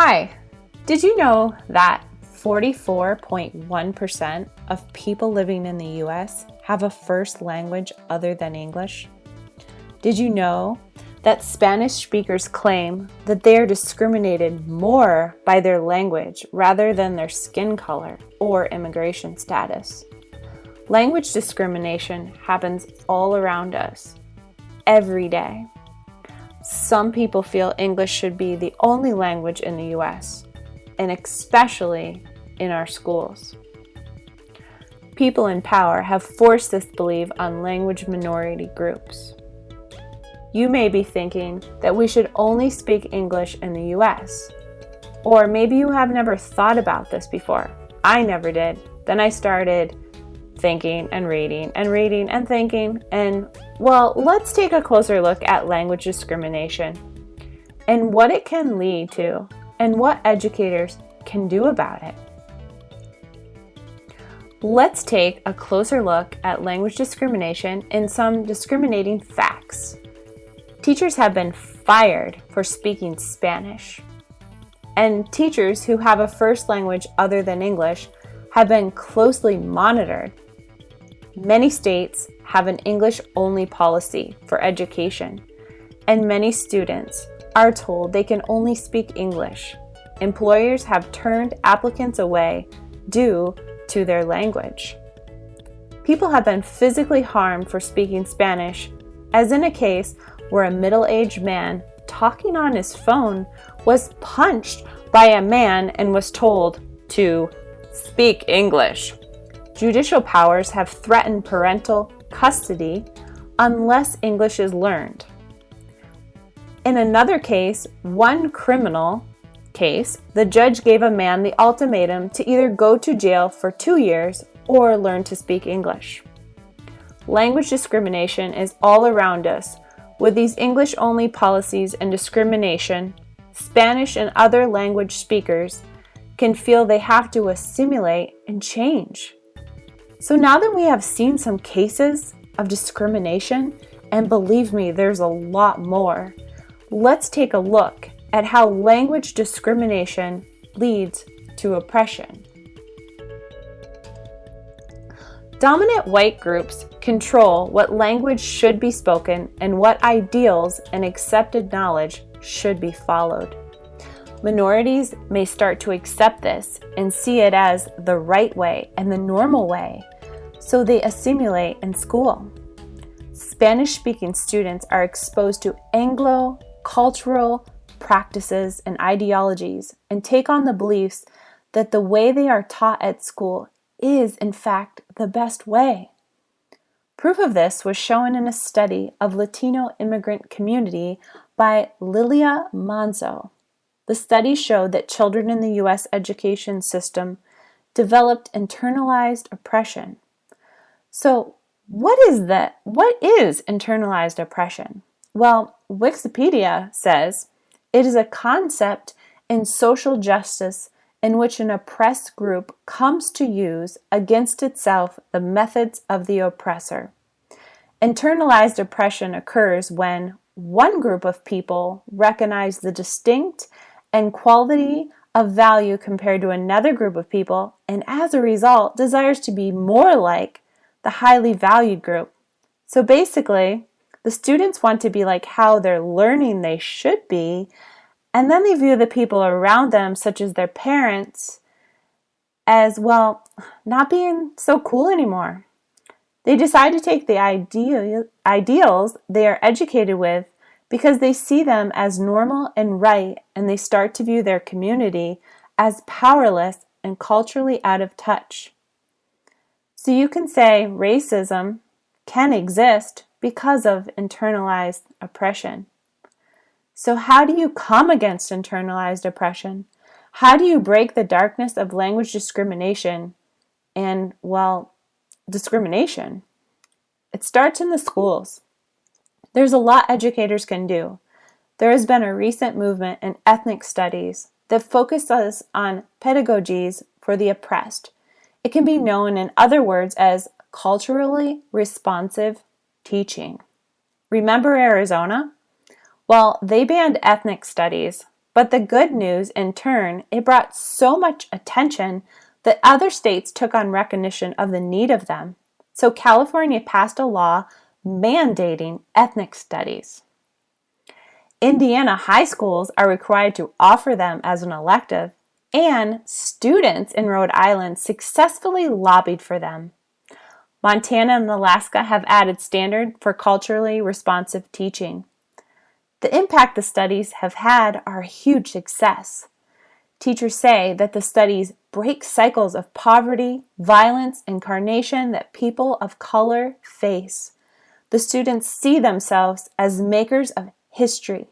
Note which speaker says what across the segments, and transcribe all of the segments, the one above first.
Speaker 1: Hi, did you know that 44.1% of people living in the US have a first language other than English? Did you know that Spanish speakers claim that they are discriminated more by their language rather than their skin color or immigration status? Language discrimination happens all around us, every day. Some people feel English should be the only language in the US, and especially in our schools. People in power have forced this belief on language minority groups. You may be thinking that we should only speak English in the US. Or maybe you have never thought about this before. I never did. Then I started thinking and reading and thinking, and well, let's take a closer look at language discrimination and what it can lead to and what educators can do about it. Let's take a closer look at language discrimination and some discriminating facts. Teachers have been fired for speaking Spanish, and teachers who have a first language other than English have been closely monitored. Many states have an English-only policy for education, and many students are told they can only speak English. Employers have turned applicants away due to their language. People have been physically harmed for speaking Spanish, as in a case where a middle-aged man talking on his phone was punched by a man and was told to speak English. Judicial powers have threatened parental custody unless English is learned. In another case, one criminal case, the judge gave a man the ultimatum to either go to jail for 2 years or learn to speak English. Language discrimination is all around us. With these English-only policies and discrimination, Spanish and other language speakers can feel they have to assimilate and change. So now that we have seen some cases of discrimination, and believe me, there's a lot more, let's take a look at how language discrimination leads to oppression. Dominant white groups control what language should be spoken and what ideals and accepted knowledge should be followed. Minorities may start to accept this and see it as the right way and the normal way, so they assimilate in school. Spanish-speaking students are exposed to Anglo-cultural practices and ideologies and take on the beliefs that the way they are taught at school is, in fact, the best way. Proof of this was shown in a study of Latino immigrant community by Lilia Manzo. The study showed that children in the U.S. education system developed internalized oppression. So, what is internalized oppression? Well, Wikipedia says it is a concept in social justice in which an oppressed group comes to use against itself the methods of the oppressor. Internalized oppression occurs when one group of people recognize the distinct and quality of value compared to another group of people, and as a result desires to be more like the highly valued group. So basically, the students want to be like how they're learning they should be, and then they view the people around them, such as their parents, as, well, not being so cool anymore. They decide to take the ideals they are educated with because they see them as normal and right, and they start to view their community as powerless and culturally out of touch. So you can say racism can exist because of internalized oppression. So how do you come against internalized oppression? How do you break the darkness of language discrimination and, well, discrimination? It starts in the schools. There's a lot educators can do. There has been a recent movement in ethnic studies that focuses on pedagogies for the oppressed. It can be known in other words as culturally responsive teaching. Remember Arizona? Well, they banned ethnic studies, But the good news, in turn, it brought so much attention that other states took on recognition of the need of them. So California passed a law mandating ethnic studies. Indiana high schools are required to offer them as an elective, and students in Rhode Island successfully lobbied for them. Montana and Alaska have added standard for culturally responsive teaching. The impact the studies have had are a huge success. Teachers say that the studies break cycles of poverty, violence, and incarnation that people of color face. The students see themselves as makers of history.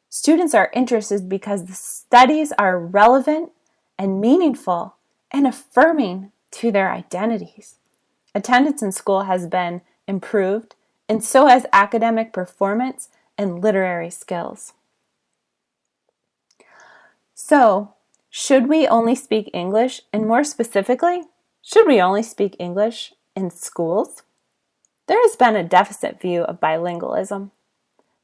Speaker 1: Students are interested because the studies are relevant and meaningful and affirming to their identities. Attendance in school has been improved, and so has academic performance and literary skills. So, should we only speak English? And more specifically, should we only speak English in schools? There has been a deficit view of bilingualism,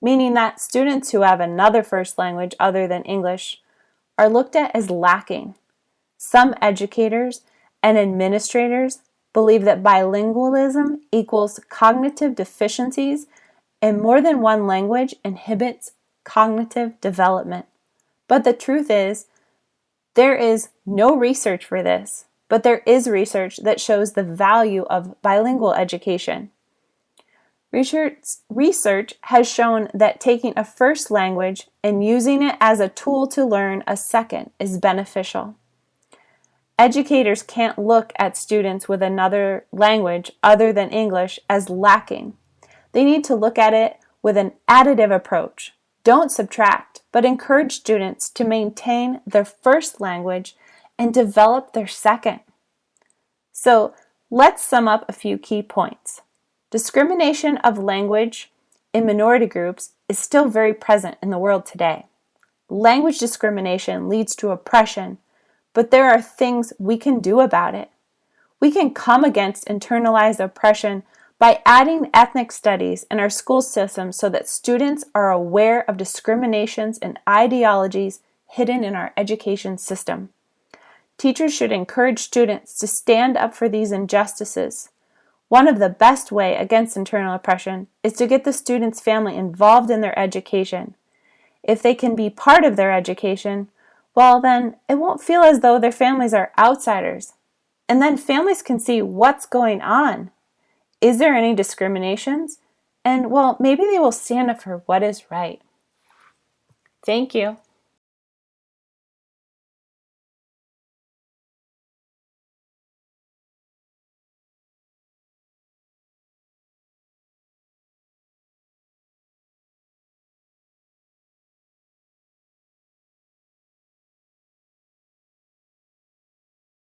Speaker 1: meaning that students who have another first language other than English are looked at as lacking. Some educators and administrators believe that bilingualism equals cognitive deficiencies, and more than one language inhibits cognitive development. But the truth is, there is no research for this, but there is research that shows the value of bilingual education. Research has shown that taking a first language and using it as a tool to learn a second is beneficial. Educators can't look at students with another language other than English as lacking. They need to look at it with an additive approach. Don't subtract, but encourage students to maintain their first language and develop their second. So let's sum up a few key points. Discrimination of language in minority groups is still very present in the world today. Language discrimination leads to oppression, but there are things we can do about it. We can come against internalized oppression by adding ethnic studies in our school system so that students are aware of discriminations and ideologies hidden in our education system. Teachers should encourage students to stand up for these injustices. One of the best ways against internal oppression is to get the student's family involved in their education. If they can be part of their education, well, then it won't feel as though their families are outsiders. And then families can see what's going on. Is there any discriminations? And, well, maybe they will stand up for what is right. Thank you.